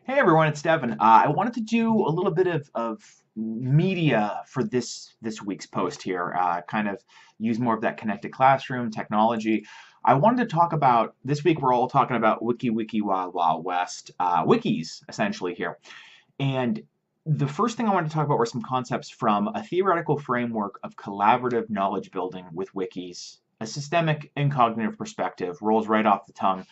Hey everyone, it's Devin. I wanted to do a little bit of media for this week's post here. Kind of use more of that connected classroom technology. I wanted to talk about this week. We're all talking about Wiki Wild Wild West, wikis essentially here. And the first thing I wanted to talk about were some concepts from a theoretical framework of collaborative knowledge building with wikis. A systemic and cognitive perspective rolls right off the tongue.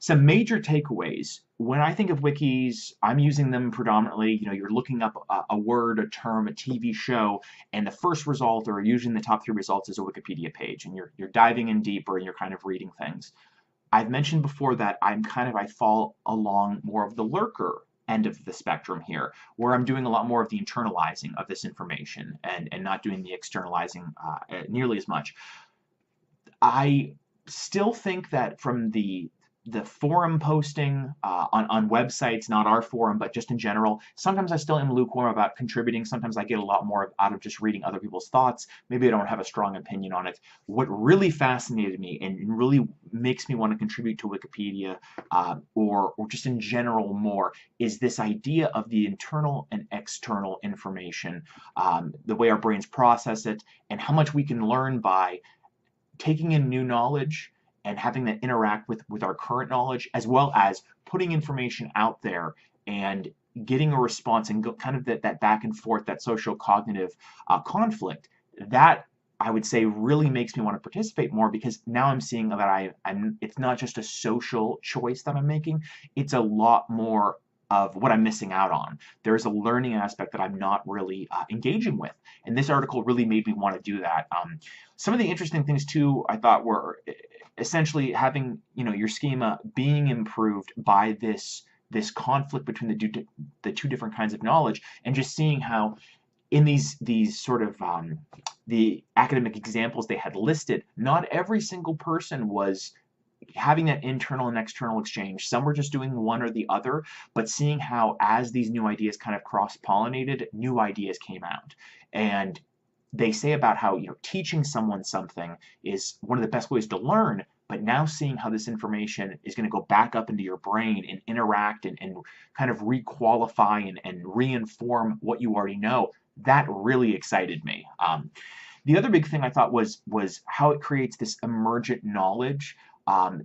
Some major takeaways. When I think of wikis, I'm using them predominantly. You're looking up a word, a term, a TV show, and the first result, or usually in the top three results, is a Wikipedia page, and you're diving in deeper and you're kind of reading things. I've mentioned before that I fall along more of the lurker end of the spectrum here, where I'm doing a lot more of the internalizing of this information and not doing the externalizing nearly as much. I still think that from the forum posting on websites, not our forum, but just in general, sometimes I still am lukewarm about contributing. Sometimes I get a lot more out of just reading other people's thoughts. Maybe I don't have a strong opinion on it. What really fascinated me and really makes me want to contribute to Wikipedia or just in general more is this idea of the internal and external information, the way our brains process it, and how much we can learn by taking in new knowledge and having that interact with our current knowledge, as well as putting information out there and getting a response and kind of that back and forth, that social cognitive conflict. That I would say really makes me want to participate more because now I'm seeing that it's not just a social choice that I'm making, it's a lot more of what I'm missing out on. There's a learning aspect that I'm not really engaging with. And this article really made me want to do that. Some of the interesting things too, I thought were essentially having your schema being improved by this conflict between the two different kinds of knowledge, and just seeing how in these sort of the academic examples they had listed, not every single person was having that internal and external exchange. Some were just doing one or the other, but seeing how as these new ideas kind of cross-pollinated, new ideas came out. And they say about how teaching someone something is one of the best ways to learn, but now seeing how this information is going to go back up into your brain and interact and kind of requalify and reinform what you already know, that really excited me. The other big thing I thought was how it creates this emergent knowledge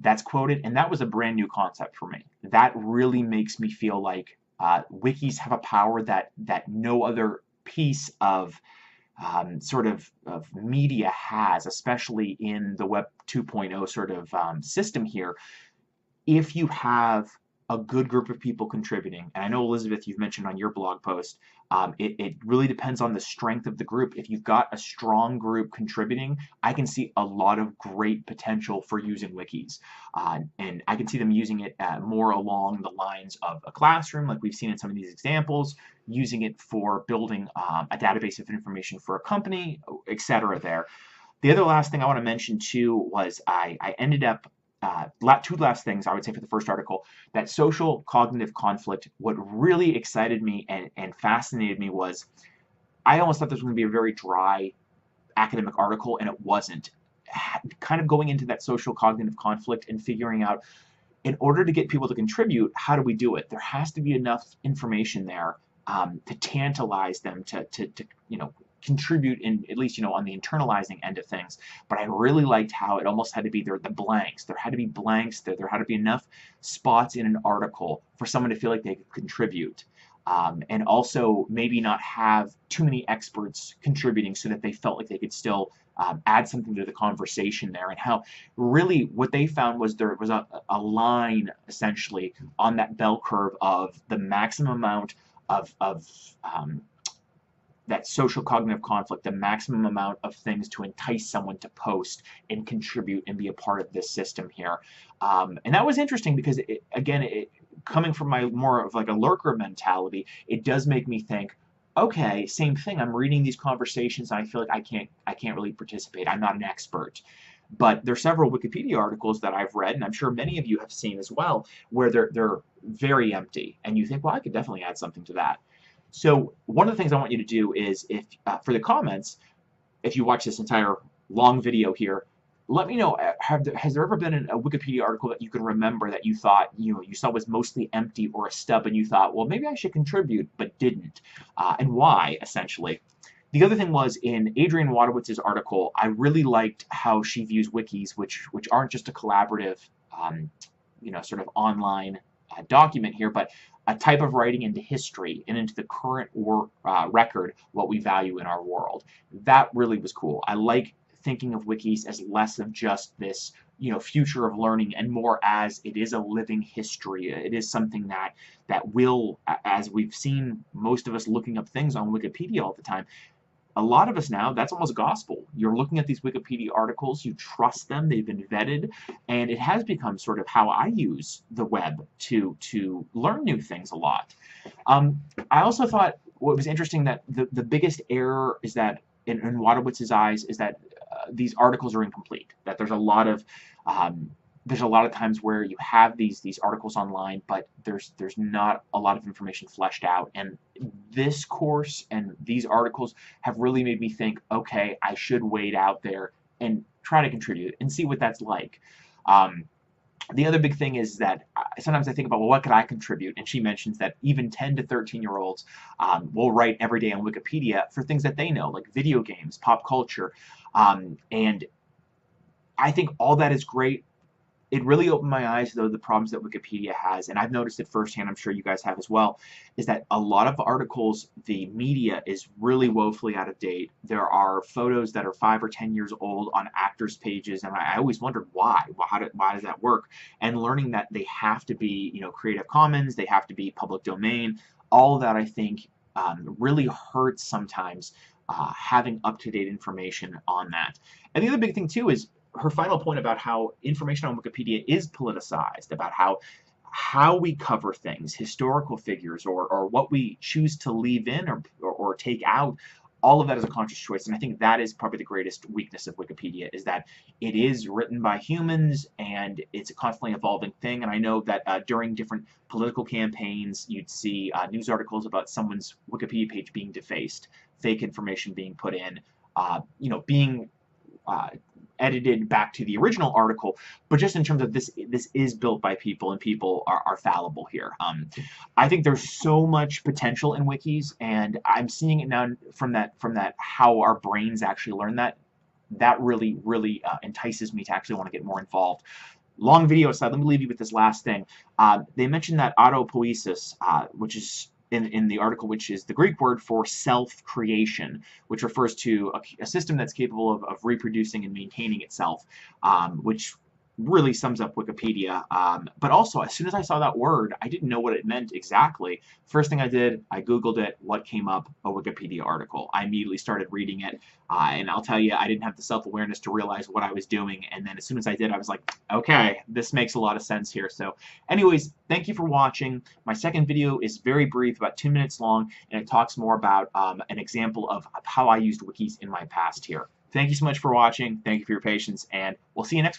that's quoted, and that was a brand new concept for me. That really makes me feel like wikis have a power that no other piece of sort of media has, especially in the Web 2.0 sort of system here. If you have a good group of people contributing, and I know, Elizabeth, you've mentioned on your blog post, it really depends on the strength of the group. If you've got a strong group contributing, I can see a lot of great potential for using wikis. And I can see them using it more along the lines of a classroom, like we've seen in some of these examples, using it for building a database of information for a company, etc. there. The other last thing I want to mention too was I ended up two last things I would say for the first article. That social cognitive conflict, what really excited me and fascinated me was I almost thought this was going to be a very dry academic article, and it wasn't. Kind of going into that social cognitive conflict and figuring out, in order to get people to contribute, how do we do it? There has to be enough information there to tantalize them to contribute in, at least on the internalizing end of things. But I really liked how it almost had to be the blanks. There had to be blanks there. There had to be enough spots in an article for someone to feel like they could contribute. And also maybe not have too many experts contributing so that they felt like they could still add something to the conversation there. And how really what they found was there was a line essentially on that bell curve of the maximum amount of that social cognitive conflict, the maximum amount of things to entice someone to post and contribute and be a part of this system here. And that was interesting because, coming from my more of like a lurker mentality, it does make me think, okay, same thing. I'm reading these conversations and I feel like I can't really participate. I'm not an expert. But there are several Wikipedia articles that I've read, and I'm sure many of you have seen as well, where they're very empty, and you think, well, I could definitely add something to that. So one of the things I want you to do is, if for the comments, if you watch this entire long video here, let me know, has there ever been a Wikipedia article that you can remember that you thought, you saw was mostly empty or a stub, and you thought, well, maybe I should contribute, but didn't, and why, essentially. The other thing was in Adrienne Wadowitz's article, I really liked how she views wikis, which aren't just a collaborative, sort of online document here, but a type of writing into history and into the current record, what we value in our world. That really was cool. I like thinking of wikis as less of just this, future of learning, and more as it is a living history. It is something that will, as we've seen most of us looking up things on Wikipedia all the time, a lot of us now, that's almost gospel. You're looking at these Wikipedia articles, you trust them, they've been vetted, and it has become sort of how I use the web to learn new things a lot. I also thought what was interesting, that the biggest error is that, in Wadowitz's eyes, is that these articles are incomplete, that there's a lot of times where you have these articles online, but there's not a lot of information fleshed out. And this course and these articles have really made me think, okay, I should wade out there and try to contribute and see what that's like. The other big thing is that sometimes I think about, well, what could I contribute? And she mentions that even 10 to 13-year-olds will write every day on Wikipedia for things that they know, like video games, pop culture. And I think all that is great. It really opened my eyes to the problems that Wikipedia has, and I've noticed it firsthand, I'm sure you guys have as well, is that a lot of articles, the media is really woefully out of date. There are photos that are 5 or 10 years old on actors' pages, and I always wondered why. Why does that work? And learning that they have to be, Creative Commons, they have to be public domain, all of that, I think, really hurts sometimes, having up-to-date information on that. And the other big thing, too, is her final point about how information on Wikipedia is politicized, about how we cover things, historical figures, or what we choose to leave in or take out. All of that is a conscious choice, and I think that is probably the greatest weakness of Wikipedia, is that it is written by humans, and it's a constantly evolving thing. And I know that during different political campaigns, you'd see news articles about someone's Wikipedia page being defaced, fake information being put in, being edited back to the original article. But just in terms of this is built by people, and people are fallible here. I think there's so much potential in wikis, and I'm seeing it now from that how our brains actually learn that really entices me to actually want to get more involved. Long video aside, let me leave you with this last thing. They mentioned that autopoiesis, which is in the article, which is the Greek word for self-creation, which refers to a system that's capable of reproducing and maintaining itself, which really sums up Wikipedia. But also, as soon as I saw that word, I didn't know what it meant exactly. First thing I did, I Googled it. What came up? A Wikipedia article. I immediately started reading it, and I'll tell you, I didn't have the self-awareness to realize what I was doing, and then as soon as I did, I was like, okay, this makes a lot of sense here. So anyways, thank you for watching. My second video is very brief, about 2 minutes long, and it talks more about an example of how I used wikis in my past here. Thank you so much for watching. Thank you for your patience, and we'll see you next